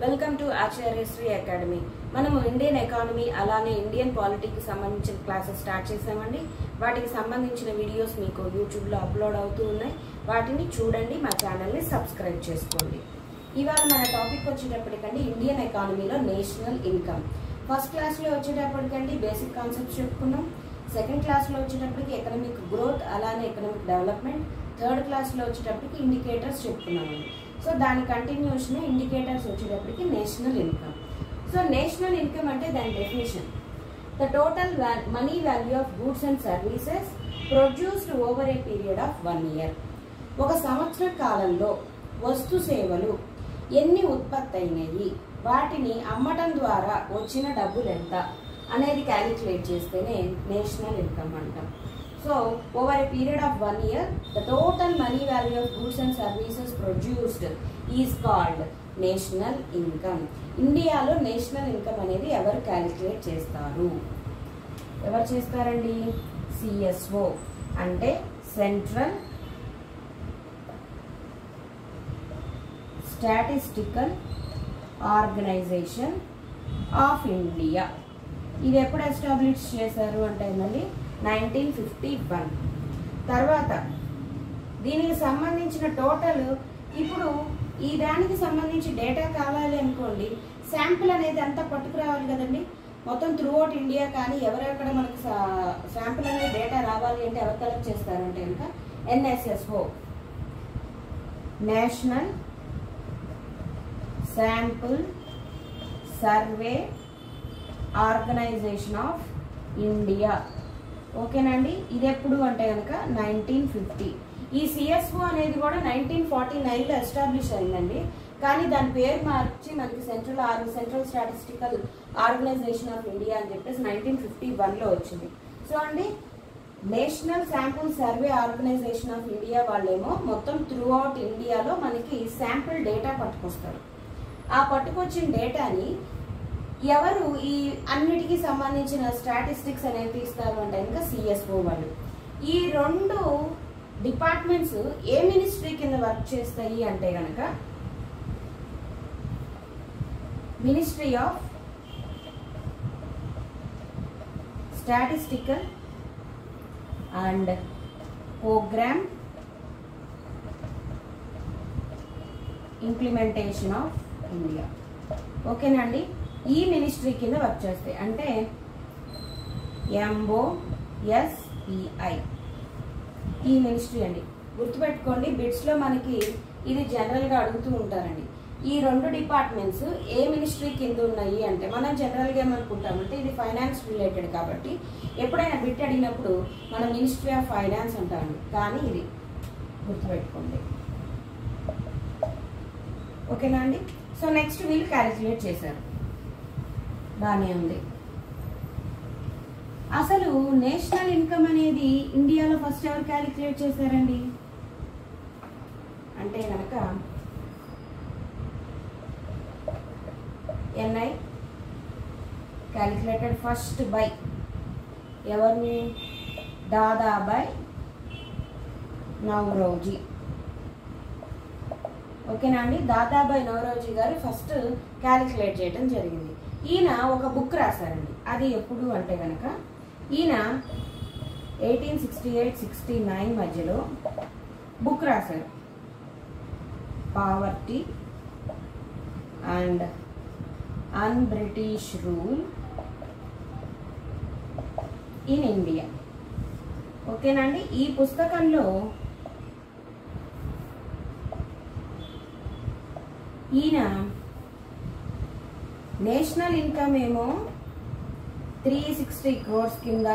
Welcome to Acharyashri academy. మనము Indian economy అలానే Indian పాలిటీకి సంబంధించిన క్లాసెస్ స్టార్ట్ చేసామండి. వాటికి సంబంధించిన వీడియోస్ మీకు యూట్యూబ్లో అప్లోడ్ అవుతూ ఉన్నాయి. వాటిని చూడండి, మా ఛానల్ని సబ్స్క్రైబ్ చేసుకోండి. ఇవాళ మన టాపిక్ వచ్చేటప్పటికండి ఇండియన్ ఎకానమీలో నేషనల్ ఇన్కమ్. ఫస్ట్ క్లాస్లో వచ్చేటప్పటికండి బేసిక్ కాన్సెప్ట్స్ చెప్పుకున్నాం. సెకండ్ క్లాస్లో వచ్చేటప్పటికి ఎకనామిక్ గ్రోత్ అలానే ఎకనామిక్ డెవలప్మెంట్. థర్డ్ క్లాస్లో వచ్చేటప్పటికి ఇండికేటర్స్ చెప్పుకున్నామండి. సో దాని కంటిన్యూషన్ ఇండికేటర్స్ వచ్చేటప్పటికి national income. So national income అంటే దాని definition: the total money value of goods and services produced over a period of 1 year. ఒక సంవత్సర కాలంలో వస్తు సేవలు ఎన్ని ఉత్పత్తి అయినాయి, వాటిని అమ్మటం ద్వారా వచ్చిన డబ్బులు ఎంత అనేది క్యాలిక్యులేట్ చేస్తేనే నేషనల్ ఇన్కమ్ అంటాం. So, over a period of 1 year, the total money value of goods and services produced is called national income. ఇండియాలో నేషనల్ ఇన్కమ్ అనేది ఎవరు క్యాలిక్యులేట్ చేస్తారు? ఎవరు చేస్తారండి? సిఎస్ఓ అంటే central statistical organisation of India. ఇది ఎప్పుడు ఎస్టాబ్లిష్ చేశారు అంటే మళ్ళీ 1951. తర్వాత దీనికి సంబంధించిన టోటల్, ఇప్పుడు ఈ దానికి సంబంధించి డేటా కావాలి అనుకోండి, శాంపుల్ అనేది అంతా పట్టుకురావాలి కదండి. మొత్తం త్రూఅవుట్ ఇండియా కానీ ఎవరెక్కడ మనకు శాంపుల్ అనేది డేటా రావాలి అంటే ఎవరు కలెక్ట్ చేస్తారంటే కనుక NSSO, national sample survey organisation of India. ఓకేనండి. ఇది ఎప్పుడు అంటే కనుక 1950. ఈ సిఎస్ఓ అనేది కూడా 1949లో ఎస్టాబ్లిష్ అయిందండి. కానీ దాని పేరు మార్చి మనకి central statistical organisation of India అని చెప్పేసి 1951లో వచ్చింది. సో అండి, national sample survey organisation of India వాళ్ళేమో మొత్తం త్రూ అవుట్ ఇండియాలో మనకి శాంపుల్ డేటా పట్టుకొస్తారు. ఆ పట్టుకొచ్చిన డేటాని ఎవరు ఈ అన్నిటికీ సంబంధించిన స్టాటిస్టిక్స్ అనేవి తీస్తారు అంటే కనుక సిఎస్ఓ వాళ్ళు. ఈ రెండు డిపార్ట్మెంట్స్ ఏ మినిస్ట్రీ కింద వర్క్ చేస్తాయి అంటే కనుక ministry of statistical and programme implementation of India. ఓకేనండి. ఈ మినిస్ట్రీ కింద వర్క్ చేస్తాయి. అంటే MOSPI ఈ మినిస్ట్రీ అండి. గుర్తుపెట్టుకోండి, బిట్స్లో మనకి ఇది జనరల్గా అడుగుతూ ఉంటారండి. ఈ రెండు డిపార్ట్మెంట్స్ ఏ మినిస్ట్రీ కింద ఉన్నాయి అంటే మనం జనరల్గా ఏమనుకుంటామంటే ఇది ఫైనాన్స్ రిలేటెడ్ కాబట్టి ఎప్పుడైనా బిట్ అడిగినప్పుడు మనం మినిస్ట్రీ ఆఫ్ ఫైనాన్స్ అంటామండి. కానీ ఇది గుర్తుపెట్టుకోండి. ఓకేనా అండి. సో నెక్స్ట్ వీళ్ళు క్యాలిక్యులేట్ చేశారు. బాగానే ఉంది. అసలు నేషనల్ ఇన్కమ్ అనేది ఇండియాలో ఫస్ట్ ఎవరు క్యాలిక్యులేట్ చేశారండి అంటే కనుక NI క్యాలిక్యులేటెడ్ ఫస్ట్ బై ఎవరిని? దాదాబాయ్ నౌరోజీ. ఓకేనా అండి. దాదాబాయ్ నౌరోజీ గారు ఫస్ట్ క్యాలిక్యులేట్ చేయడం జరిగింది. ఈయన ఒక బుక్ రాశారండి. అది ఎప్పుడు అంటే కనుక ఈయన 1868-69 మధ్యలో బుక్ రాశారు, poverty and un-British rule in India. ఓకేనండి. ఈ పుస్తకంలో ఈయన నేషనల్ ఇన్కమ్ ఏమో 360 crores కింద,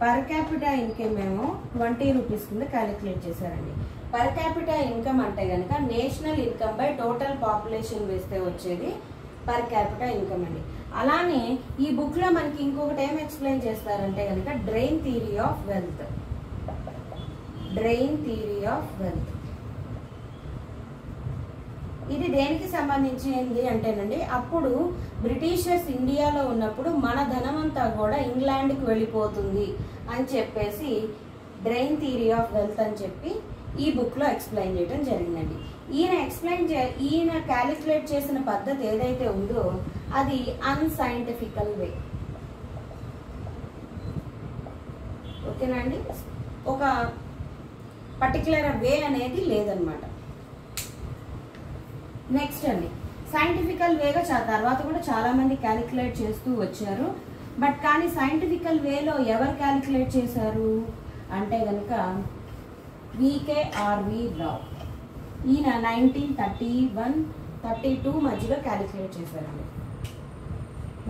పర్ క్యాపిటా ఇన్కమ్ ఏమో 20 rupees కింద క్యాలిక్యులేట్ చేశారండి. పర్ క్యాపిటా ఇన్కమ్ అంటే కనుక national income by total population వేస్తే వచ్చేది పర్ క్యాపిటా ఇన్కమ్ అండి. అలానే ఈ బుక్లో మనకి ఇంకొకటి ఏం ఎక్స్ప్లెయిన్ చేస్తారంటే కనుక drain theory of wealth. Drain theory of wealth ఇది దేనికి సంబంధించింది అంటేనండి, అప్పుడు బ్రిటిషర్స్ ఇండియాలో ఉన్నప్పుడు మన ధనమంతా కూడా ఇంగ్లాండ్కి వెళ్ళిపోతుంది అని చెప్పేసి డ్రెయిన్ థియరీ ఆఫ్ వెల్త్ అని చెప్పి ఈ బుక్లో ఎక్స్ప్లెయిన్ చేయడం జరిగిందండి. ఈయన క్యాలిక్యులేట్ చేసిన పద్ధతి ఏదైతే ఉందో అది అన్సైంటిఫికల్ వే. ఓకేనా అండి, ఒక పర్టికులర్ వే అనేది లేదనమాట. నెక్స్ట్ అండి, సైంటిఫికల్ వేగా తర్వాత కూడా చాలా మంది క్యాలిక్యులేట్ చేస్తూ వచ్చారు. బట్ కానీ సైంటిఫికల్ వేలో ఎవరు క్యాలిక్యులేట్ చేశారు అంటే కనుక వికేఆర్వి రావ్. ఈయన 1931-32 మధ్యలో క్యాలిక్యులేట్ చేశారండి.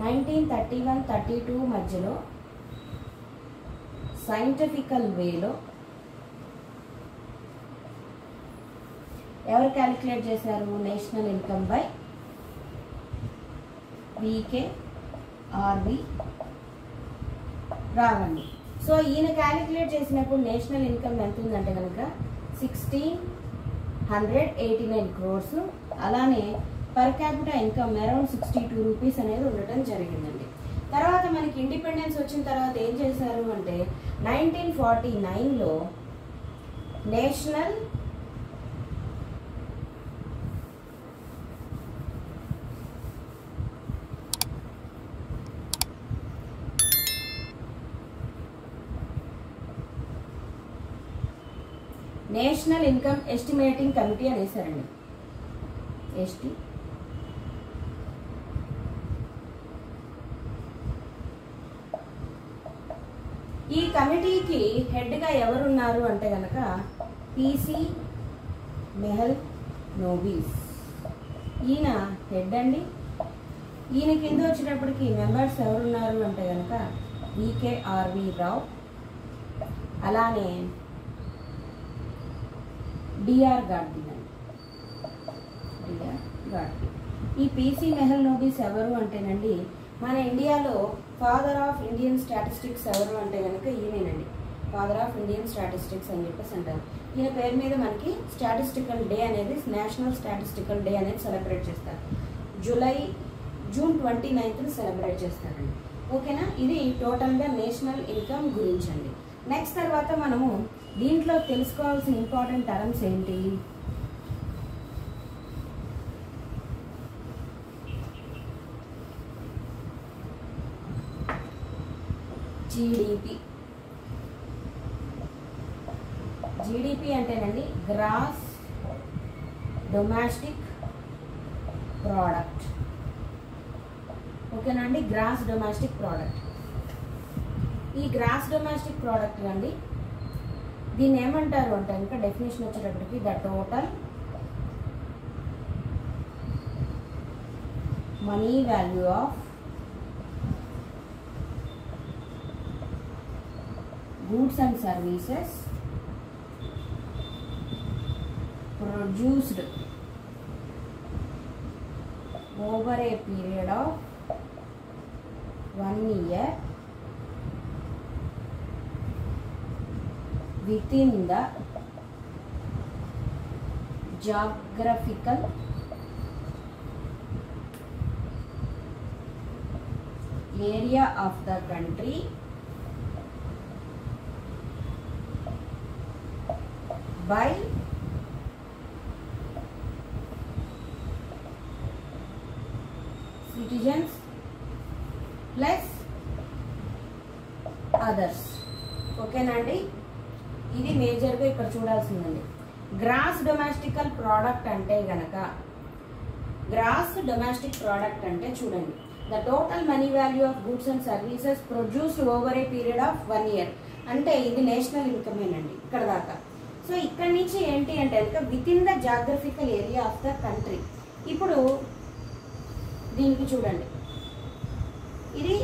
1931-32 మధ్యలో సైంటిఫికల్ వేలో ఎవరు క్యాలిక్యులేట్ చేశారు? National income by VKRV Rao అండి. సో ఈయన క్యాలిక్యులేట్ చేసినప్పుడు నేషనల్ ఇన్కమ్ ఎంత ఉందంటే కనుక 1689 crores. అలానే per capital income around 62 rupees అనేది ఉండటం జరిగిందండి. తర్వాత మనకి ఇండిపెండెన్స్ వచ్చిన తర్వాత ఏం చేశారు అంటే 1949లో నేషనల్ ఇన్కమ్ ఎస్టిమేటింగ్ కమిటీ అనేసారండి. ఈ కమిటీకి హెడ్గా ఎవరున్నారు అంటే కనుక పిసి మెహల్ నోబిస్. ఈయన హెడ్ అండి. ఈయన కింద వచ్చేటప్పటికి మెంబర్స్ ఎవరున్నారు అంటే కనుక వికేఆర్వి రావ్, అలానే డిఆర్ గాడ్గిల్ అండి. ఈ పిసి మెహల్ నోబిస్ ఎవరు అంటేనండి మన ఇండియాలో ఫాదర్ ఆఫ్ ఇండియన్ స్టాటిస్టిక్స్ ఎవరు అంటే కనుక ఈయనేనండి. ఫాదర్ ఆఫ్ ఇండియన్ స్టాటిస్టిక్స్ అని చెప్పేసి అంటారు. ఈయన పేరు మీద మనకి స్టాటిస్టికల్ డే అనేది, నేషనల్ స్టాటిస్టికల్ డే అనేది సెలబ్రేట్ చేస్తారు. జూన్ 29th సెలబ్రేట్ చేస్తారండి. ఓకేనా, ఇది టోటల్గా నేషనల్ ఇన్కమ్ గురించి అండి. నెక్స్ట్ తర్వాత మనము దీంట్లో తెలుసుకోవాల్సిన ఇంపార్టెంట్ టర్మ్స్ ఏంటి? జీడిపి అంటేనండి గ్రాస్ డొమెస్టిక్ ప్రోడక్ట్. ఓకేనా అండి, గ్రాస్ డొమెస్టిక్ ప్రోడక్ట్. ఈ గ్రాస్ డొమెస్టిక్ ప్రోడక్ట్ అండి దీన్ని ఏమంటారు అంటే ఇంకా డెఫినేషన్ వచ్చేటప్పటికి the total money value of goods and services produced over a period of 1 year within the geographical area of the country by citizens plus others. ఓకేనా అండి, ఇది మేజర్గా ఇక్కడ చూడాల్సిందండి. గ్రాస్ డొమెస్టికల్ ప్రోడక్ట్ అంటే గనక గ్రాస్ డొమెస్టిక్ ప్రోడక్ట్ అంటే చూడండి the total money value of goods and services produced over a period of 1 year. అంటే ఇది నేషనల్ ఇన్కమేనండి ఇక్కడ దాకా. సో ఇక్కడి నుంచి ఏంటి అంటే కనుక with in the geographical area of the country. ఇప్పుడు దీనికి చూడండి, ఇది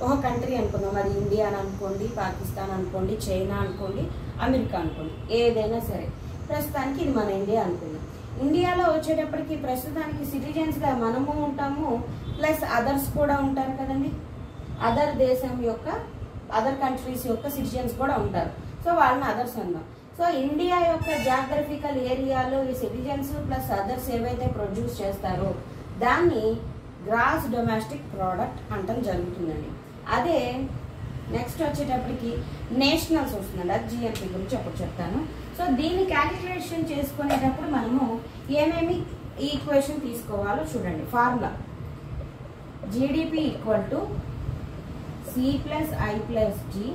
ఒక కంట్రీ అనుకుందాం, అది ఇండియా అని అనుకోండి, పాకిస్తాన్ అనుకోండి, చైనా అనుకోండి, అమెరికా అనుకోండి, ఏదైనా సరే. ప్రస్తుతానికి ఇది మన ఇండియా అనుకుందాం. ఇండియాలో వచ్చేటప్పటికి ప్రస్తుతానికి సిటిజన్స్గా మనము ఉంటాము, ప్లస్ అదర్స్ కూడా ఉంటారు కదండి. అదర్ దేశం యొక్క అదర్ కంట్రీస్ యొక్క సిటిజన్స్ కూడా ఉంటారు. సో వాళ్ళని అదర్స్ అందాం. సో ఇండియా యొక్క జాగ్రఫికల్ ఏరియాలో ఈ సిటిజన్స్ ప్లస్ అదర్స్ ఏవైతే ప్రొడ్యూస్ చేస్తారో దాన్ని గ్రాస్ డొమెస్టిక్ ప్రోడక్ట్ అంటం జరుగుతుందండి. అదే నెక్స్ట్ వచ్చేటప్పటికి నేషనల్స్ వస్తుందండి, అది జిఎన్పి గురించి అప్పుడు చెప్తాను. సో దీన్ని క్యాలిక్యులేషన్ చేసుకునేటప్పుడు మనము ఏమేమి ఈక్వేషన్ తీసుకోవాలో చూడండి. Formula GDP equal to C plus I plus G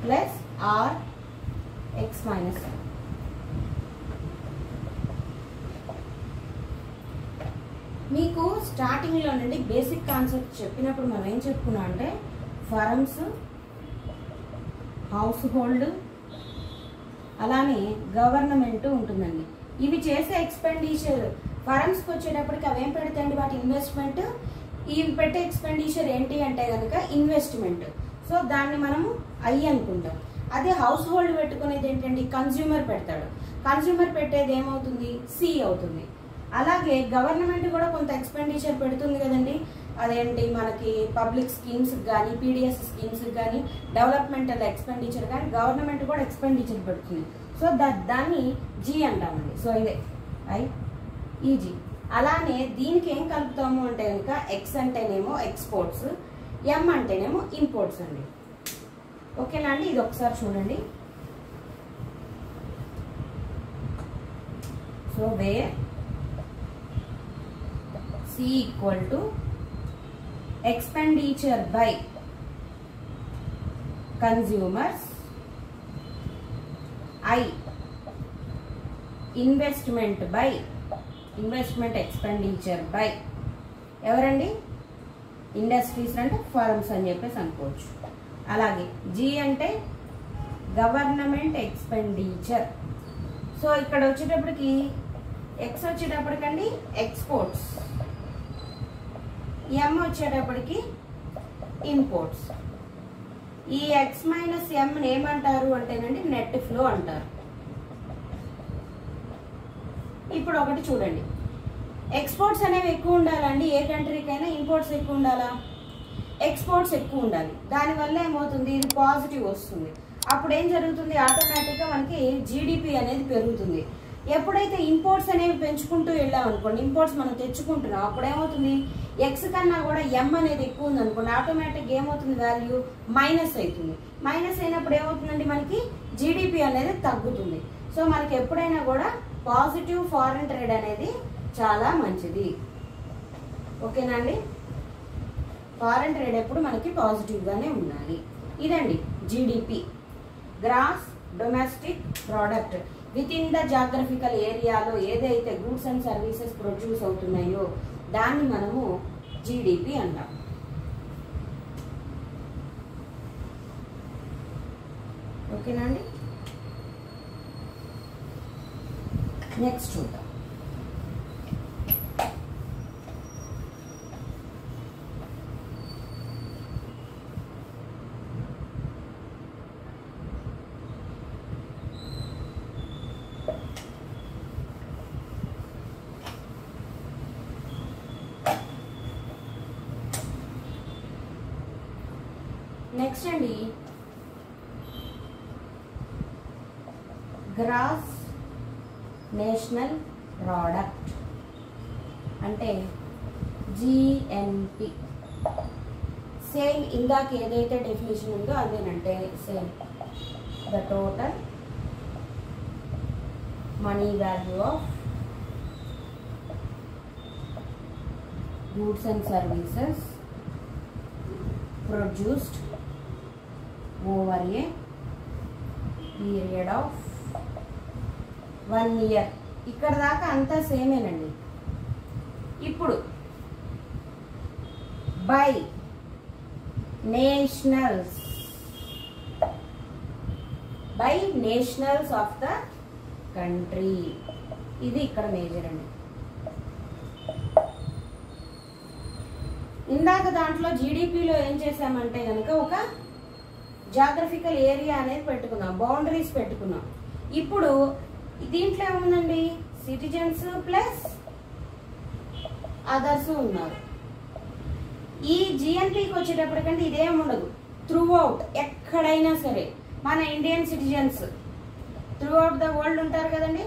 plus R X minus. మీకు స్టార్టింగ్లో నుండి బేసిక్ కాన్సెప్ట్ చెప్పినప్పుడు మనం ఏం చెప్పుకున్నాం అంటే ఫర్మ్స్, హౌస్ హోల్డ్, అలానే గవర్నమెంట్ ఉంటుందండి. ఇవి చేసే ఎక్స్పెండిచర్ ఫర్మ్స్కి వచ్చేటప్పటికి అవేం పెడతాయండి, వాటి ఇన్వెస్ట్మెంట్. ఇవి పెట్టే ఎక్స్పెండిచర్ ఏంటి అంటే కనుక ఇన్వెస్ట్మెంట్. సో దాన్ని మనము ఐ అనుకుంటాం. అదే హౌస్ హోల్డ్ పెట్టుకునేది ఏంటండి, కన్జ్యూమర్ పెడతాడు. కన్జ్యూమర్ పెట్టేది ఏమవుతుంది, సి అవుతుంది. అలాగే గవర్నమెంట్ కూడా కొంత ఎక్స్పెండిచర్ పెడుతుంది కదండి. అదేంటి, మనకి పబ్లిక్ స్కీమ్స్ కానీ, పీడిఎస్ స్కీమ్స్ కానీ, డెవలప్మెంటల్ ఎక్స్పెండిచర్ కానీ గవర్నమెంట్ కూడా ఎక్స్పెండిచర్ పెడుతుంది. సో దాన్ని జీ అంటామండి. సో ఇదే ఐ, ఈ జీ. అలానే దీనికి ఏం కలుపుతాము అంటే కనుక ఎక్స్ అంటేనేమో ఎక్స్పోర్ట్స్, ఎం అంటేనేమో ఇంపోర్ట్స్ అండి. ఓకేనా అండి, ఇది ఒకసారి చూడండి. So where C equal to expenditure by consumers, I investment expenditure by ఎవరండి, ఇండస్ట్రీస్ అంటే ఫర్మ్స్ అని చెప్పేసి అనుకోవచ్చు. అలాగే G అంటే గవర్నమెంట్ ఎక్స్పెండిచర్. సో ఇక్కడ వచ్చేటప్పటికి ఎక్స్ వచ్చేటప్పటికండి ఎక్స్పోర్ట్స్, ఎం వచ్చేటప్పటికి ఇంపోర్ట్స్. ఈ ఎక్స్ మైనస్ ఎం ఏమంటారు అంటేనండి నెట్ ఫ్లో అంటారు. ఇప్పుడు ఒకటి చూడండి, ఎక్స్పోర్ట్స్ అనేవి ఎక్కువ ఉండాలండి ఏ కంట్రీకైనా, ఇంపోర్ట్స్ ఎక్కువ ఉండాలా, ఎక్స్పోర్ట్స్ ఎక్కువ ఉండాలి. దానివల్ల ఏమవుతుంది, ఇది పాజిటివ్ వస్తుంది. అప్పుడు ఏం జరుగుతుంది, ఆటోమేటిక్గా మనకి జీడిపి అనేది పెరుగుతుంది. ఎప్పుడైతే ఇంపోర్ట్స్ అనేవి పెంచుకుంటూ వెళ్ళాం అనుకోండి, ఇంపోర్ట్స్ మనం తెచ్చుకుంటున్నాం, అప్పుడు ఏమవుతుంది, ఎక్స్ కన్నా కూడా ఎం అనేది ఎక్కువ ఉంది అనుకోండి, ఆటోమేటిక్గా ఏమవుతుంది, వాల్యూ మైనస్ అవుతుంది. మైనస్ అయినప్పుడు ఏమవుతుందండి, మనకి జీడిపి అనేది తగ్గుతుంది. సో మనకి ఎప్పుడైనా కూడా పాజిటివ్ ఫారెన్ ట్రేడ్ అనేది చాలా మంచిది. ఓకేనా అండి, ఫారెన్ ట్రేడ్ ఎప్పుడు మనకి పాజిటివ్గానే ఉండాలి. ఇదండి GDP, gross domestic product. Within the geographical ఏరియాలో ఏదైతే గూడ్స్ అండ్ సర్వీసెస్ ప్రొడ్యూస్ అవుతున్నాయో దాన్ని మనము జీడిపి అంటాం. ఓకేనా అండి, నెక్స్ట్ చూద్దాం. నెక్స్ట్ అండి, గ్రాస్ నేషనల్ ప్రోడక్ట్ అంటే జిఎన్పి. సేమ్ ఇందాక ఏదైతే డెఫినేషన్ ఉందో అదేనంటే same, the total money value of goods and services produced over a period of 1 year. ఇక్కడ దాకా అంతా సేమేనండి. ఇప్పుడు by nationals of the country, ఇది ఇక్కడ మేజర్ అండి. ఇందాక దాంట్లో జీడిపిలో ఏం చేసామంటే కనుక ఒక జాగ్రఫికల్ ఏరియా అనేది పెట్టుకున్నాం, బౌండరీస్ పెట్టుకున్నాం. ఇప్పుడు దీంట్లో ఏముందండి, సిటిజన్స్ ప్లస్ అదర్స్ ఉన్నారు. ఈ జిఎన్పికి వచ్చేటప్పటికంటే ఇదేం ఉండదు, త్రూ అవుట్ ఎక్కడైనా సరే మన Indian citizens through out the world ఉంటారు కదండి,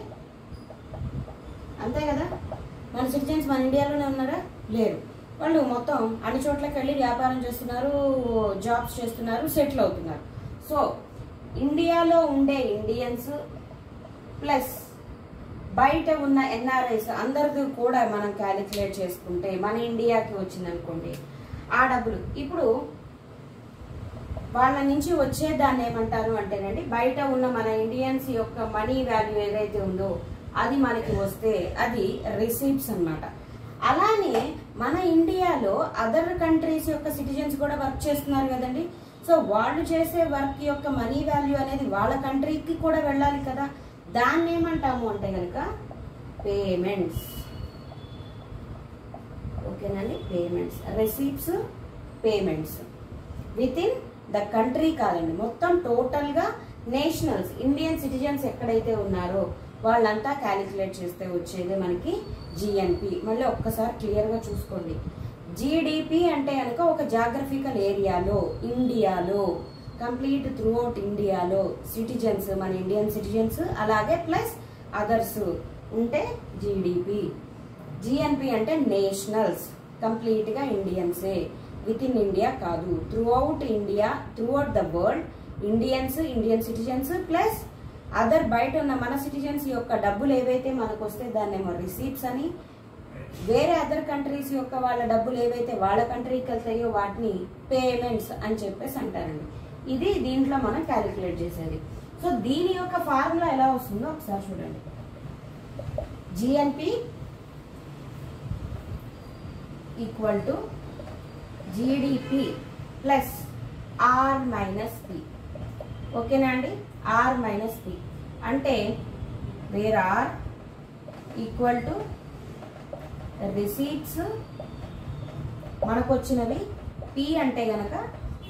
అంతే కదా. మన సిటిజన్స్ మన ఇండియాలోనే ఉన్నారా, లేరు. వాళ్ళు మొత్తం అన్ని చోట్లకి వెళ్ళి వ్యాపారం చేస్తున్నారు, జాబ్స్ చేస్తున్నారు, సెటిల్ అవుతున్నారు. సో ఇండియాలో ఉండే ఇండియన్స్ ప్లస్ బయట ఉన్న ఎన్ఆర్ఐస్ అందరిది కూడా మనం క్యాలిక్యులేట్ చేసుకుంటే మన ఇండియాకి వచ్చింది అనుకోండి ఆ డబ్బులు. ఇప్పుడు వాళ్ళ నుంచి వచ్చేదాన్ని ఏమంటారు అంటేనండి, బయట ఉన్న మన ఇండియన్స్ యొక్క మనీ వాల్యూ ఏదైతే ఉందో అది మనకి వస్తే అది రిసీప్ట్స్ అన్నమాట. అలానే మన ఇండియాలో అదర్ కంట్రీస్ యొక్క సిటిజన్స్ కూడా వర్క్ చేస్తున్నారు కదండి. సో వాళ్ళు చేసే వర్క్ యొక్క మనీ వాల్యూ అనేది వాళ్ళ కంట్రీకి కూడా వెళ్ళాలి కదా. దాన్ని ఏమంటాము అంటే కనుక పేమెంట్స్. ఓకేనండి, payments, receipts, payments with in the country కాదండి, మొత్తం టోటల్ గా నేషనల్స్ ఇండియన్ సిటిజన్స్ ఎక్కడైతే ఉన్నారో వాళ్ళంతా క్యాలిక్యులేట్ చేస్తే వచ్చేది మనకి జిఎన్పి. మళ్ళీ ఒక్కసారి క్లియర్ గా చూసుకోండి. జిడిపి అంటే కనుక ఒక జాగ్రఫికల్ ఏరియాలో ఇండియాలో కంప్లీట్ త్రూ అవుట్ ఇండియాలో సిటిజన్స్, మన ఇండియన్ సిటిజన్స్ అలాగే ప్లస్ అదర్స్ ఉంటే జిడిపి. జిఎన్పి అంటే నేషనల్స్, కంప్లీట్ గా ఇండియన్సే, విత్ ఇన్ ఇండియా కాదు, through out India, through out the world Indians, Indian citizens plus other బయట ఉన్న మన సిటిజన్స్ యొక్క డబ్బులు ఏవైతే మనకు వస్తే దాన్నేమో రిసీప్ట్స్ అని, వేరే అదర్ కంట్రీస్ యొక్క వాళ్ళ డబ్బులు ఏవైతే వాళ్ళ కంట్రీకి వెళ్తాయో వాటిని పేమెంట్స్ అని చెప్పేసి అంటారండి. ఇది దీంట్లో మనం క్యాలిక్యులేట్ చేసేది. సో దీని యొక్క ఫార్ములా ఎలా వస్తుందో ఒకసారి చూడండి. GNP equal to GDP plus R minus P. ఓకేనా అండి, ఆర్ మైనస్ పి అంటే where R equal to receipts మనకు వచ్చినవి, పి అంటే గనక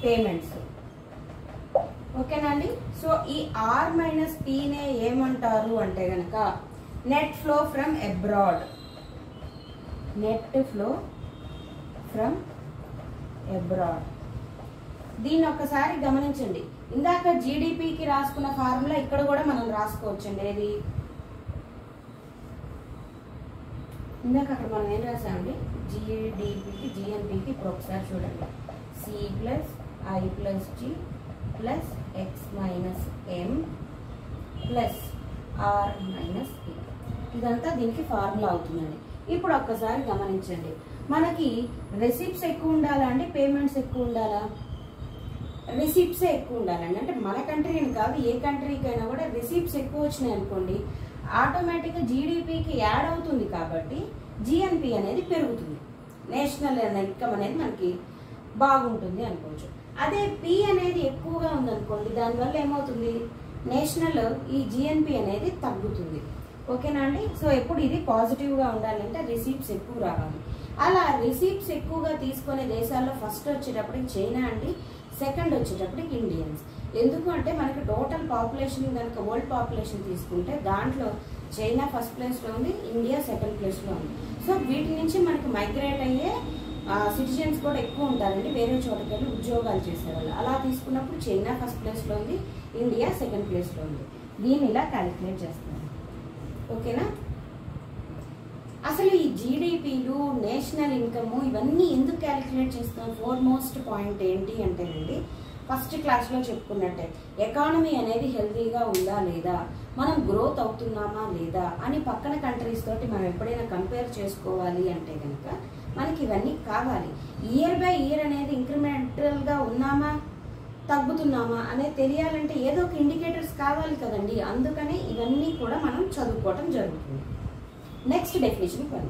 పేమెంట్స్. ఓకేనా అండి. సో ఈ ఆర్ మైనస్ పినే ఏమంటారు అంటే గనక net flow from abroad. Net flow from abroad. దీన్ని ఒకసారి గమనించండి. ఇందాక జీడిపికి రాసుకున్న ఫార్ములా ఇక్కడ కూడా మనం రాసుకోవచ్చండి. ఏది ఇందాక అక్కడ మనం ఏం రాసామండి, జీడిపికి జిఎన్పికి. ఇప్పుడు ఒకసారి చూడండి, C plus I plus G plus X minus M plus R minus P. ఇదంతా దీనికి ఫార్ములా అవుతుందండి. ఇప్పుడు ఒక్కసారి గమనించండి, మనకి రిసిప్ట్స్ ఎక్కువ ఉండాలా అండి, పేమెంట్స్ ఎక్కువ ఉండాలా? రిసిప్ట్సే ఎక్కువ ఉండాలండి. అంటే మన కంట్రీని కాదు, ఏ కంట్రీకైనా కూడా రిసిప్ట్స్ ఎక్కువ వచ్చినాయి అనుకోండి ఆటోమేటిక్గా జీడిపికి యాడ్ అవుతుంది కాబట్టి జిఎన్పి అనేది పెరుగుతుంది, నేషనల్ ఇన్కమ్ అనేది మనకి బాగుంటుంది అనుకోవచ్చు. అదే పి అనేది ఎక్కువగా ఉందనుకోండి దానివల్ల ఏమవుతుంది, నేషనల్ ఈ జిఎన్పి అనేది తగ్గుతుంది. ఓకేనా అండి. సో ఎప్పుడు ఇది పాజిటివ్గా ఉండాలంటే రిసీప్ట్స్ ఎక్కువ రావాలి. అలా రిసీప్ట్స్ ఎక్కువగా తీసుకునే దేశాల్లో ఫస్ట్ వచ్చేటప్పటికి చైనా అండి, సెకండ్ వచ్చేటప్పటికి ఇండియన్స్. ఎందుకు అంటే మనకి టోటల్ పాపులేషన్ కనుక వరల్డ్ పాపులేషన్ తీసుకుంటే దాంట్లో చైనా ఫస్ట్ ప్లేస్లో ఉంది, ఇండియా సెకండ్ ప్లేస్లో ఉంది. సో వీటి నుంచి మనకి మైగ్రేట్ అయ్యే సిటిజన్స్ కూడా ఎక్కువ ఉంటారండి, వేరే చోటకి వెళ్ళి ఉద్యోగాలు చేసేవాళ్ళు. అలా తీసుకున్నప్పుడు చైనా ఫస్ట్ ప్లేస్లో ఉంది, ఇండియా సెకండ్ ప్లేస్లో ఉంది. దీన్ని ఇలా క్యాలిక్యులేట్ చేస్తాం. ఓకేనా. అసలు ఈ జీడిపిలు, నేషనల్ ఇన్కమ్ ఇవన్నీ ఎందుకు క్యాలిక్యులేట్ చేస్తాం? ఫోర్మోస్ట్ పాయింట్ ఏంటి అంటేనండి, ఫస్ట్ క్లాస్లో చెప్పుకున్నట్టే ఎకానమీ అనేది హెల్తీగా ఉందా లేదా, మనం గ్రోత్ అవుతున్నామా లేదా అని పక్కన కంట్రీస్ తోటి మనం ఎప్పుడైనా కంపేర్ చేసుకోవాలి అంటే కనుక మనకి ఇవన్నీ కావాలి. ఇయర్ బై ఇయర్ అనేది ఇంక్రిమెంటల్గా ఉన్నామా తగ్గుతున్నామా అనేది తెలియాలంటే ఏదో ఒక ఇండికేటర్స్ కావాలి కదండి. అందుకనే ఇవన్నీ కూడా మనం చదువుకోవటం జరుగుతుంది. నెక్స్ట్ డెఫినేషన్ పని.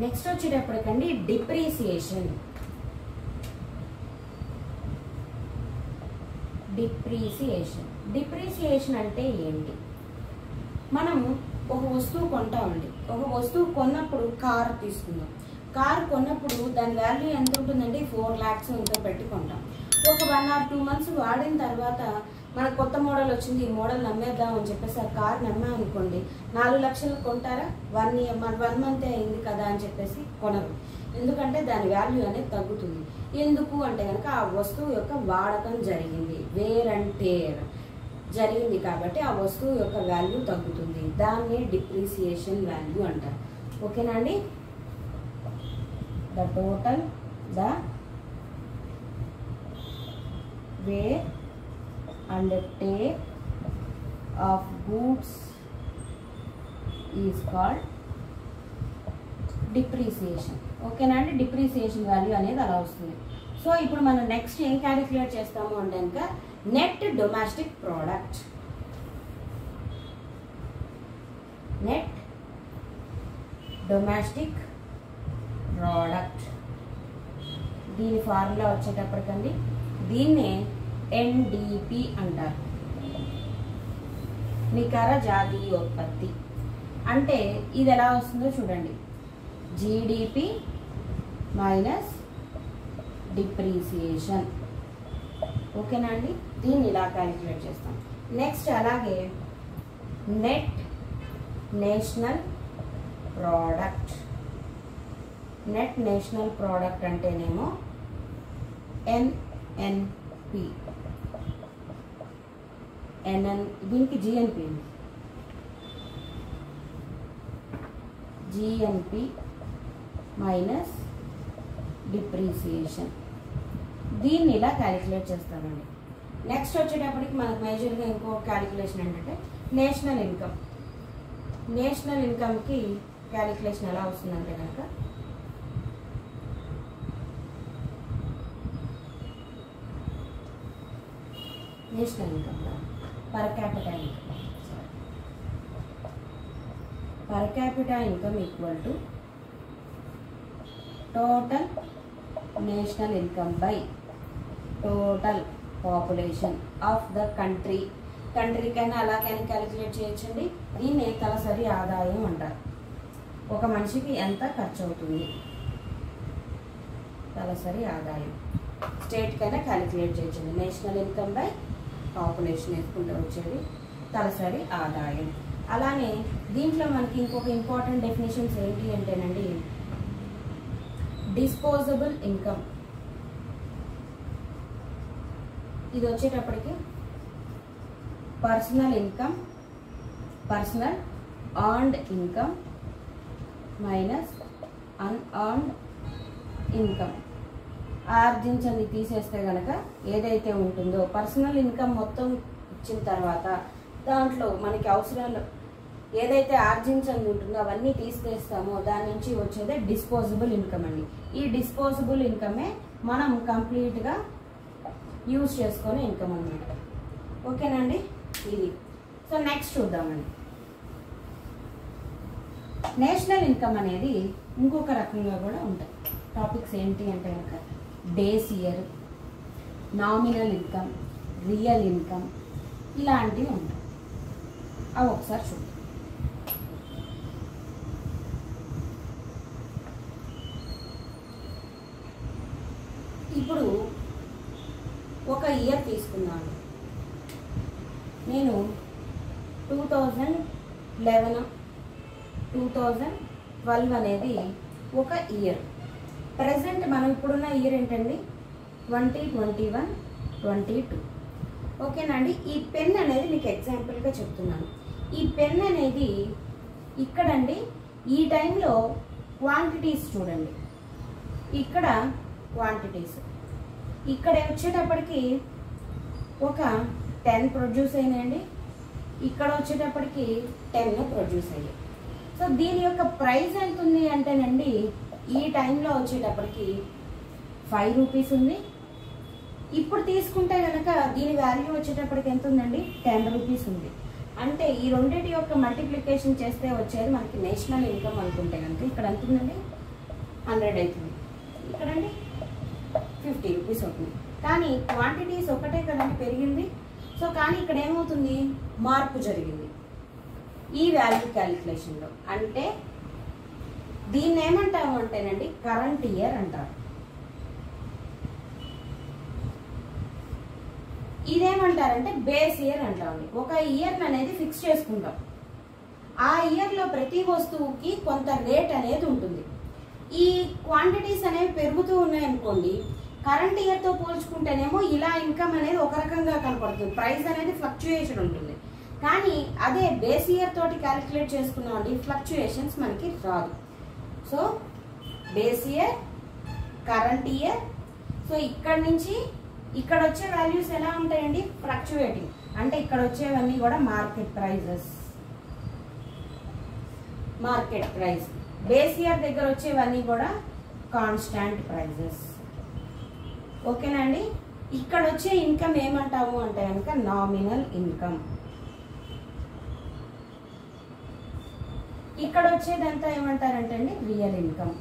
Next వచ్చేటప్పటికండి depreciation. డిప్రీసియేషన్ అంటే ఏంటి? మనం ఒక వస్తువు కొంటామండి. ఒక వస్తువు కొన్నప్పుడు కార్ తీసుకుందాం. కార్ కొన్నప్పుడు దాని వాల్యూ ఎంత ఉంటుందండి? 4 lakhs ఎంతో పెట్టి కొంటాం. ఒక 1 or 2 months వాడిన తర్వాత మనకు కొత్త మోడల్ వచ్చింది, ఈ మోడల్ నమ్మేద్దాం అని చెప్పేసి ఆ కార్ నమ్మాం అనుకోండి, 4 లక్షలు కొంటారా? 1 month అయింది కదా అని చెప్పేసి కొనరు. ఎందుకంటే దాని వాల్యూ అనేది తగ్గుతుంది. ఎందుకు అంటే కనుక ఆ వస్తువు యొక్క వాడకం జరిగింది, వేర్ అండ్ టేర్ జరిగింది కాబట్టి ఆ వస్తువు యొక్క వాల్యూ తగ్గుతుంది. దాన్ని డిప్రిసియేషన్ వాల్యూ అంటారు. ఓకేనా అండి? The total the wear and tear of goods is called depreciation. ఓకేనా అండి? డిప్రిసియేషన్ వాల్యూ అనేది అలా వస్తుంది. సో ఇప్పుడు మనం నెక్స్ట్ ఏం క్యాలిక్యులేట్ చేస్తాము అంటే కనుక net domestic product. Net domestic product దీని ఫార్ములా వచ్చేటప్పటికండి దీన్నే ఎన్డిపి అంటారు, నికర జాతీయోత్పత్తి. అంటే ఇది ఎలా వస్తుందో చూడండి, జీడిపి మైనస్ డిప్రిసియేషన్. ఓకేనా అండి? దీన్ని ఇలా క్యాలిక్యులేట్ చేస్తాం. నెక్స్ట్ అలాగే net national product. Net national product అంటేనేమో ఎన్ఎన్పి. దీనికి జిఎన్పి ఉంది, జిఎన్పి మైనస్ డిప్రిసియేషన్. దీన్ని ఇలా క్యాలిక్యులేట్ చేస్తామండి. నెక్స్ట్ వచ్చేటప్పటికి మనకు మేజర్గా ఇంకో క్యాలిక్యులేషన్ ఏంటంటే నేషనల్ ఇన్కమ్. నేషనల్ ఇన్కమ్కి క్యాలిక్యులేషన్ ఎలా వస్తుందంటే కనుక national income per capital income, per capita income equal to total national income by total population of the country. Country కన్నా అలాగైనా క్యాలిక్యులేట్ చేయొచ్చండి. దీన్ని తలసరి ఆదాయం అంటారు. ఒక మనిషికి ఎంత ఖర్చు అవుతుంది, తలసరి ఆదాయం. స్టేట్ కైనా క్యాలిక్యులేట్ చేయొచ్చండి. నేషనల్ ఇన్కమ్ బై పాపులేషన్ వేసుకుంటూ వచ్చేది తలసరి ఆదాయం. అలానే దీంట్లో మనకి ఇంకొక ఇంపార్టెంట్ డెఫినేషన్స్ ఏంటి అంటేనండి డిస్పోజబుల్ ఇన్కమ్. ఇది వచ్చేటప్పటికి personal income, personal earned income minus unearned income. ఆర్జించని తీసేస్తే కనుక ఏదైతే ఉంటుందో పర్సనల్ ఇన్కమ్ మొత్తం ఇచ్చిన తర్వాత దాంట్లో మనకి అవసరాలు ఏదైతే ఆర్జించని ఉంటుందో అవన్నీ తీసేస్తామో దాని నుంచి వచ్చేదే డిస్పోజబుల్ ఇన్కమ్ అండి. ఈ డిస్పోజబుల్ ఇన్కమే మనం కంప్లీట్గా యూజ్ చేసుకునే ఇన్కమ్ అన్నమాట. ఓకేనండి? ఇది. సో నెక్స్ట్ చూద్దామండి. నేషనల్ ఇన్కమ్ అనేది ఇంకొక రకంగా కూడా ఉంటాయి. టాపిక్స్ ఏంటి అంటే కనుక base year, nominal income, real income ఇలాంటివి ఉంటాయి. అవి ఒకసారి చూద్దాం. ఇప్పుడు ఒక ఇయర్ తీసుకున్నాను నేను. 2011, 2012 అనేది ఒక ఇయర్. ప్రజెంట్ మనం ఇప్పుడున్న ఇయర్ ఏంటండి 2021, 22. ఓకేనండి? ఈ పెన్ అనేది మీకు ఎగ్జాంపుల్గా చెప్తున్నాను. ఈ పెన్ అనేది ఇక్కడండి ఈ టైంలో క్వాంటిటీస్ చూడండి, ఇక్కడ క్వాంటిటీస్ ఇక్కడ వచ్చేటప్పటికి ఒక 10 ప్రొడ్యూస్ అయినాయండి, ఇక్కడ వచ్చేటప్పటికి 10 ప్రొడ్యూస్ అయ్యాయి. సో దీని యొక్క ప్రైస్ ఎంత ఉంది అంటేనండి ఈ టైంలో వచ్చేటప్పటికి 5 రూపీస్ ఉంది. ఇప్పుడు తీసుకుంటే కనుక దీని వాల్యూ వచ్చేటప్పటికి ఎంత ఉందండి 10 రూపీస్ ఉంది. అంటే ఈ రెండింటి యొక్క మల్టిప్లికేషన్ చేస్తే వచ్చేది మనకి నేషనల్ ఇన్కమ్ అనుకుంటే కనుక ఇక్కడ ఎంత ఉందండి 100 అవుతుంది, ఇక్కడండి 50 రూపీస్ అవుతుంది. కానీ క్వాంటిటీస్ ఒకటే కదండి పెరిగింది. సో కానీ ఇక్కడ ఏమవుతుంది మార్పు జరిగింది ఈ వాల్యూ క్యాలిక్యులేషన్లో. అంటే దీన్ని ఏమంటాము అంటేనండి కరెంట్ ఇయర్ అంటారు. ఇదేమంటారంటే బేస్ ఇయర్ అంటామండి. ఒక ఇయర్ అనేది ఫిక్స్ చేసుకుంటాం. ఆ ఇయర్లో ప్రతి వస్తువుకి కొంత రేట్ అనేది ఉంటుంది. ఈ క్వాంటిటీస్ అనేవి పెరుగుతూ ఉన్నాయనుకోండి, కరెంట్ ఇయర్తో పోల్చుకుంటేనేమో ఇలా ఇన్కమ్ అనేది ఒక రకంగా కనపడుతుంది, ప్రైస్ అనేది ఫ్లక్చుయేషన్ ఉంటుంది. కానీ అదే బేస్ ఇయర్ తోటి క్యాలిక్యులేట్ చేసుకున్నామండి, ఫ్లక్చుయేషన్స్ మనకి రాదు. So base year, current year, so ఇక్కడ నుంచి ఇక్కడ వచ్చే వాల్యూస్ ఎలా ఉంటాయండి, ఫ్లక్చుయేటింగ్. అంటే ఇక్కడ వచ్చేవన్నీ కూడా market prices, market price. Base year దగ్గర వచ్చేవన్నీ కూడా కాన్స్టాంట్ ప్రైజెస్. ఓకేనా అండి. ఇక్కడ వచ్చే ఇన్కమ్ ఏమంటాము అంటే కనుక నామినల్ ఇన్కమ్. ఇక్కడ వచ్చేదంతా ఏమంటారంటే అండి రియల్ ఇన్కమ్.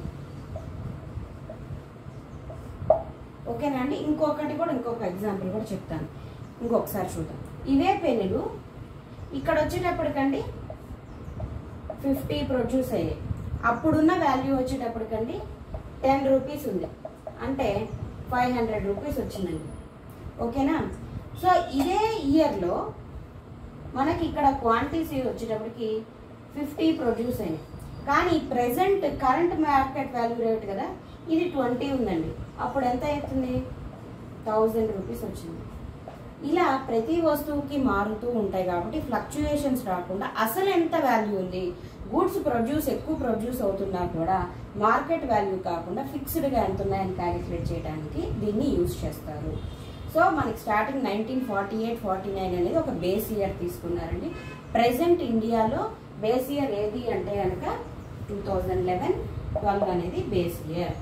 ఓకేనా అండి. ఇంకొక ఎగ్జాంపుల్ కూడా చెప్తాను, ఇంకొకసారి చూద్దాం. ఇవే పెన్నులు ఇక్కడ వచ్చేటప్పటికండి 50 ప్రొడ్యూస్ అయ్యాయి. అప్పుడున్న వాల్యూ వచ్చేటప్పటికండి 10 రూపీస్ ఉంది, అంటే 500 రూపీస్ వచ్చిందండి. ఓకేనా. సో ఇదే ఇయర్లో మనకి ఇక్కడ క్వాంటిటీ వచ్చేటప్పటికి 50 ప్రొడ్యూస్ అయినాయి. కానీ present current market value rate కదా, ఇది 20 ఉందండి. అప్పుడు ఎంత అవుతుంది, 1000 రూపీస్ వచ్చింది. ఇలా ప్రతి వస్తువుకి మారుతూ ఉంటాయి కాబట్టి ఫ్లక్చుయేషన్స్ రాకుండా అసలు ఎంత వాల్యూ ఉంది, గూడ్స్ ఎక్కువ ప్రొడ్యూస్ అవుతున్నా కూడా మార్కెట్ వాల్యూ కాకుండా ఫిక్స్డ్గా ఎంత ఉన్నాయని క్యాలిక్యులేట్ చేయడానికి దీన్ని యూజ్ చేస్తారు. సో మనకి స్టార్టింగ్ 1948-49 అనేది ఒక బేస్ ఇయర్ తీసుకున్నారండి. ప్రెసెంట్ ఇండియాలో బేస్ ఇయర్ ఏది అంటే కనుక 2011-12 అనేది బేస్ ఇయర్.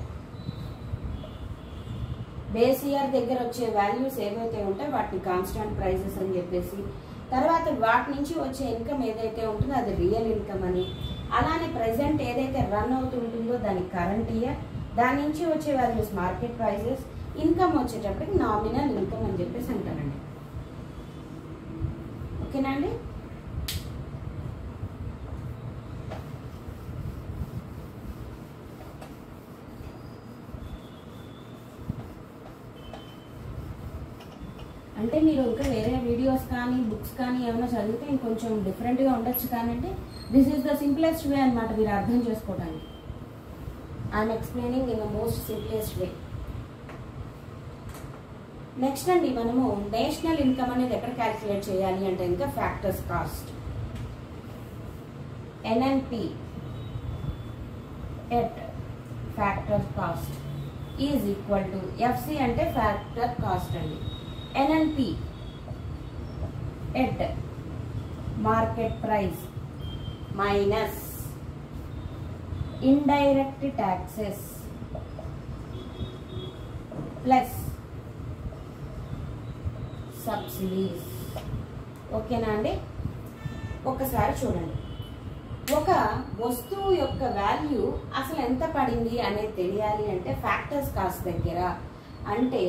బేస్ ఇయర్ దగ్గర వచ్చే వాల్యూస్ ఏవైతే ఉంటాయో వాటిని కాన్స్టాంట్ ప్రైజెస్ అని చెప్పేసి, తర్వాత వాటి నుంచి వచ్చే ఇన్కమ్ ఏదైతే ఉంటుందో అది రియల్ ఇన్కమ్ అని, అలానే ప్రెసెంట్ ఏదైతే రన్ అవుతుంటుందో దాని కరెంట్ ఇయర్, దాని నుంచి వచ్చే వాల్యూస్ మార్కెట్ ప్రైజెస్, ఇన్కమ్ వచ్చేటప్పటికి నామినల్ ఇన్కమ్ అని చెప్పేసి అంటారండి. ఓకేనా అండి. అంటే మీరు ఇంకా వేరే వీడియోస్ కానీ బుక్స్ కానీ ఏమైనా చదివితే ఇంకొంచెం డిఫరెంట్గా ఉండొచ్చు, కానీ అంటే దిస్ ఈస్ ద సింప్లెస్ట్ వే అనమాట మీరు అర్థం చేసుకోవడానికి. I'm explaining in the most simplest way. Next అండి, మనము నేషనల్ ఇన్కమ్ అనేది ఎక్కడ క్యాలిక్యులేట్ చేయాలి అంటే ఇంకా factors cost. NNP at factor cost is equal to FC అంటే ఫ్యాక్టర్ కాస్ట్ అండి. NNP at market price minus indirect taxes plus subsidies. ఓకేనా అండి. ఒకసారి చూడండి, ఒక వస్తువు యొక్క వాల్యూ అసలు ఎంత పడింది అనేది తెలియాలి అంటే ఫ్యాక్టర్స్ కాస్ట్ దగ్గర అంటే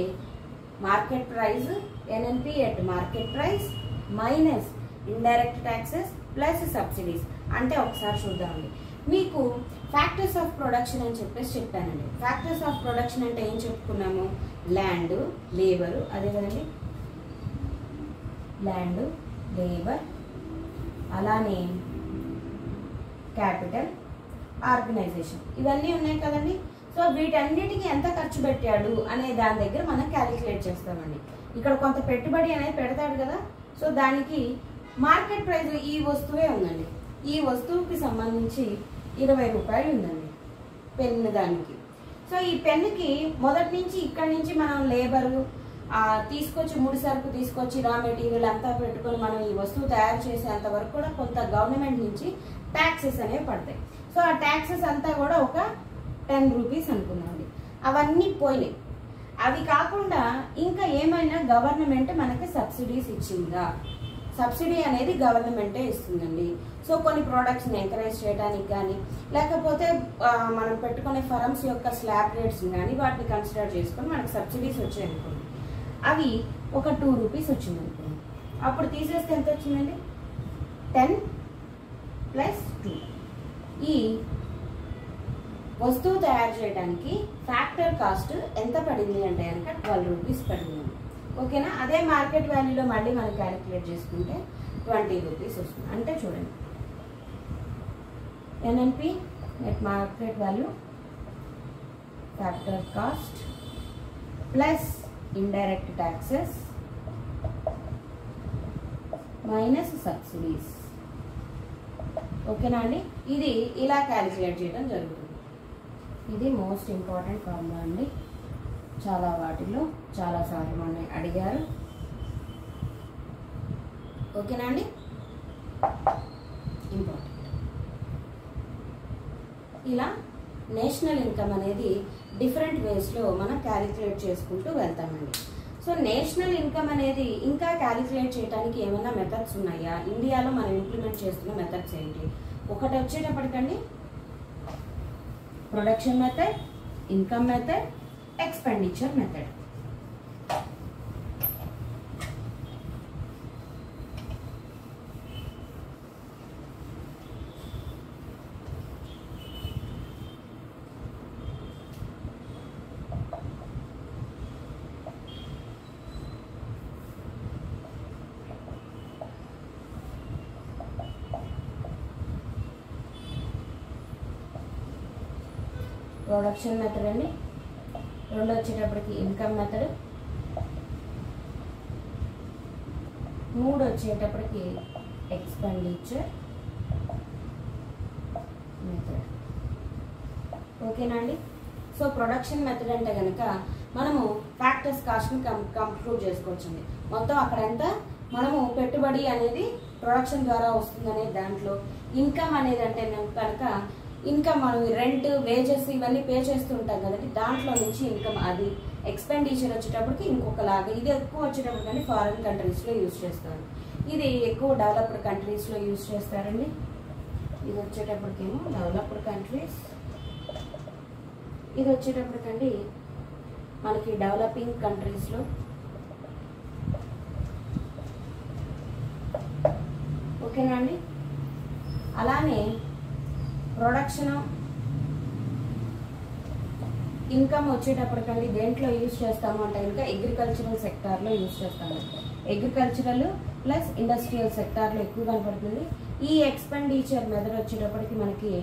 market price NNP at market price minus indirect taxes plus subsidies. అంటే ఒకసారి చూద్దామండి, మీకు ఫ్యాక్టర్స్ ఆఫ్ ప్రొడక్షన్ అని చెప్పేసి చెప్పానండి. ఫ్యాక్టర్స్ ఆఫ్ ప్రొడక్షన్ అంటే ఏం చెప్పుకున్నాము, ల్యాండ్, లేబర్, అదే కదండి, ల్యాండ్, లేబర్, అలానే క్యాపిటల్, ఆర్గనైజేషన్, ఇవన్నీ ఉన్నాయి కదండి. సో వీటన్నిటికీ ఎంత ఖర్చు పెట్టాడు అనే దాని దగ్గర మనం క్యాలిక్యులేట్ చేస్తామండి. ఇక్కడ కొంత పెట్టుబడి అనేది పెడతాడు కదా, సో దానికి మార్కెట్ ప్రైస్ ఈ వస్తువే ఉందండి, ఈ వస్తువుకి సంబంధించి 20 రూపాయలు ఉందండి పెన్ను దానికి. సో ఈ పెన్నుకి మొదటి నుంచి ఇక్కడ నుంచి మనం లేబరు తీసుకొచ్చి ముడి సరుకు తీసుకొచ్చి రా మెటీరియల్ అంతా పెట్టుకొని మనం ఈ వస్తువు తయారు చేసేంత వరకు కూడా కొంత గవర్నమెంట్ నుంచి ట్యాక్సెస్ అనేవి పడతాయి. సో ఆ ట్యాక్సెస్ అంతా కూడా ఒక 10 రూపీస్ అనుకున్నాండి. అవన్నీ పోయినాయి. అవి కాకుండా ఇంకా ఏమైనా గవర్నమెంట్ మనకి సబ్సిడీస్ ఇచ్చిందా, సబ్సిడీ అనేది గవర్నమెంటే ఇస్తుందండి. సో కొన్ని ప్రోడక్ట్స్ని ఎంకరేజ్ చేయడానికి కానీ లేకపోతే మనం పెట్టుకునే ఫరమ్స్ యొక్క స్లాబ్ రేట్స్ కానీ వాటిని కన్సిడర్ చేసుకొని మనకి సబ్సిడీస్ వచ్చాయనుకోండి, అవి ఒక 2 రూపీస్ వచ్చింది అనుకోండి, అప్పుడు తీసేస్తే ఎంత వచ్చిందండి, 10 + 2. ఈ వస్తువు తయారు చేయడానికి ఫ్యాక్టర్ కాస్ట్ ఎంత పడింది అంటే కనుక 12 రూపీస్ పడింది. ఓకేనా. అదే మార్కెట్ వాల్యూలో మళ్ళీ మనం క్యాలిక్యులేట్ చేసుకుంటే 20 రూపీస్ వస్తుంది. అంటే చూడండి, NNP net market value factor cost plus indirect taxes minus subsidies. ఓకేనా అండి, ఇది ఇలా క్యాలిక్యులేట్ చేయడం జరుగుతుంది. ఇది మోస్ట్ ఇంపార్టెంట్ ఫార్ములా అండి, చాలా వాటిల్లో చాలాసార్లు మనం అడిగారు. ఓకేనా అండి, ఇంపార్టెంట్. ఇలా నేషనల్ ఇన్కమ్ అనేది డిఫరెంట్ వేస్లో మనం క్యాలిక్యులేట్ చేసుకుంటూ వెళ్తామండి. సో నేషనల్ ఇన్కమ్ అనేది ఇంకా క్యాలిక్యులేట్ చేయడానికి ఏమైనా మెథడ్స్ ఉన్నాయా, ఇండియాలో మనం ఇంప్లిమెంట్ చేస్తున్న మెథడ్స్ ఏంటి? ఒకటి వచ్చేటప్పటికండి production method, income method, expenditure method. Production method అండి, రెండు వచ్చేటప్పటికి ఇన్కమ్ మెథడ్, మూడు వచ్చేటప్పటికి ఎక్స్పెండిచర్ మెథడ్. ఓకేనా అండి. సో ప్రొడక్షన్ మెథడ్ అంటే కనుక మనము ఫ్యాక్టర్స్ కాస్ట్ని కంక్లూడ్ చేసుకోవచ్చండి. మొత్తం అక్కడంతా మనము పెట్టుబడి అనేది ప్రొడక్షన్ ద్వారా వస్తుందనే దాంట్లో, ఇన్కమ్ అనేది అంటే కనుక ఇన్కమ్ మనం రెంట్, వేజెస్ ఇవన్నీ పే చేస్తూ ఉంటాం కదండి, దాంట్లో నుంచి ఇన్కమ్ అది. ఎక్స్పెండిచర్ వచ్చేటప్పటికి ఇంకొకలాగా, ఇది ఎక్కువ వచ్చేటప్పుడు కానీ ఫారిన్ కంట్రీస్లో యూజ్ చేస్తారు, ఇది ఎక్కువ డెవలప్డ్ కంట్రీస్లో యూజ్ చేస్తారండి. ఇది వచ్చేటప్పటికేమో డెవలప్డ్ కంట్రీస్, ఇది వచ్చేటప్పటికండి మనకి డెవలపింగ్ కంట్రీస్లో. ఓకేనా అండి. అలానే ప్రొడక్షన్ ఇన్కమ్ వచ్చేటప్పటికండి దేంట్లో యూజ్ చేస్తాము అంటే కనుక అగ్రికల్చరల్ సెక్టార్లో యూజ్ చేస్తాము. అగ్రికల్చరల్ ప్లస్ ఇండస్ట్రియల్ సెక్టార్లో ఎక్కువ కనపడుతుంది. ఈ ఎక్స్పెండిచర్ మెథడ్ వచ్చేటప్పటికి మనకి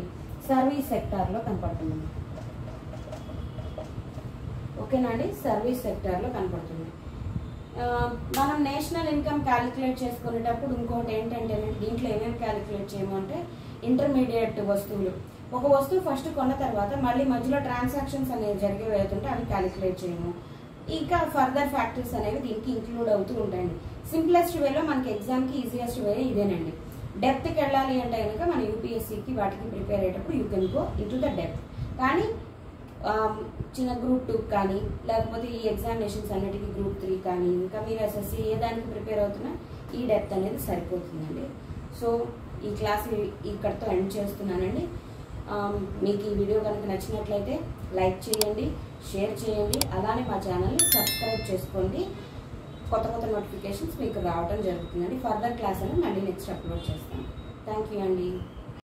సర్వీస్ సెక్టార్లో కనపడుతుంది. ఓకేనా అండి, సర్వీస్ సెక్టార్లో కనపడుతుంది. మనం నేషనల్ ఇన్కమ్ క్యాలిక్యులేట్ చేసుకునేటప్పుడు ఇంకోటి ఏంటంటే దీంట్లో ఏమేమి క్యాలిక్యులేట్ చేయమంటే ఇంటర్మీడియట్ వస్తువులు, ఒక వస్తువు ఫస్ట్ కొన్న తర్వాత మళ్ళీ మధ్యలో ట్రాన్సాక్షన్స్ అనేవి జరిగేవి అవుతుంటే అవి క్యాలిక్యులేట్ చేయము. ఇంకా ఫర్దర్ ఫ్యాక్టర్స్ అనేవి దీనికి ఇంక్లూడ్ అవుతూ ఉంటాయండి. సింప్లెస్ట్ వేలో మనకి ఎగ్జామ్కి ఈజియెస్ట్ వే ఇదేనండి. డెప్త్కి వెళ్ళాలి అంటే కనుక మన యూపీఎస్సీకి వాటికి ప్రిపేర్ అయ్యేటప్పుడు you can go in to the depth. కానీ చిన్న గ్రూప్ 2 కానీ లేకపోతే ఈ ఎగ్జామినేషన్స్ అన్నిటికీ గ్రూప్ 3 కానీ ఇంకా మీరు ఎస్ఎస్సీ ఏ దానికి ప్రిపేర్ అవుతున్నా ఈ డెప్త్ అనేది సరిపోతుందండి. సో ఈ క్లాస్ ఇక్కడితో ఎండ్ చేస్తున్నానండి. మీకు ఈ వీడియో కనుక నచ్చినట్లయితే లైక్ చేయండి, షేర్ చేయండి, అలానే మా ఛానల్ని సబ్స్క్రైబ్ చేసుకోండి. కొత్త కొత్త నోటిఫికేషన్స్ మీకు రావడం జరుగుతుందండి. ఫర్దర్ క్లాస్ అని మళ్ళీ నెక్స్ట్ అప్లోడ్ చేస్తాను. థ్యాంక్ యూ అండి.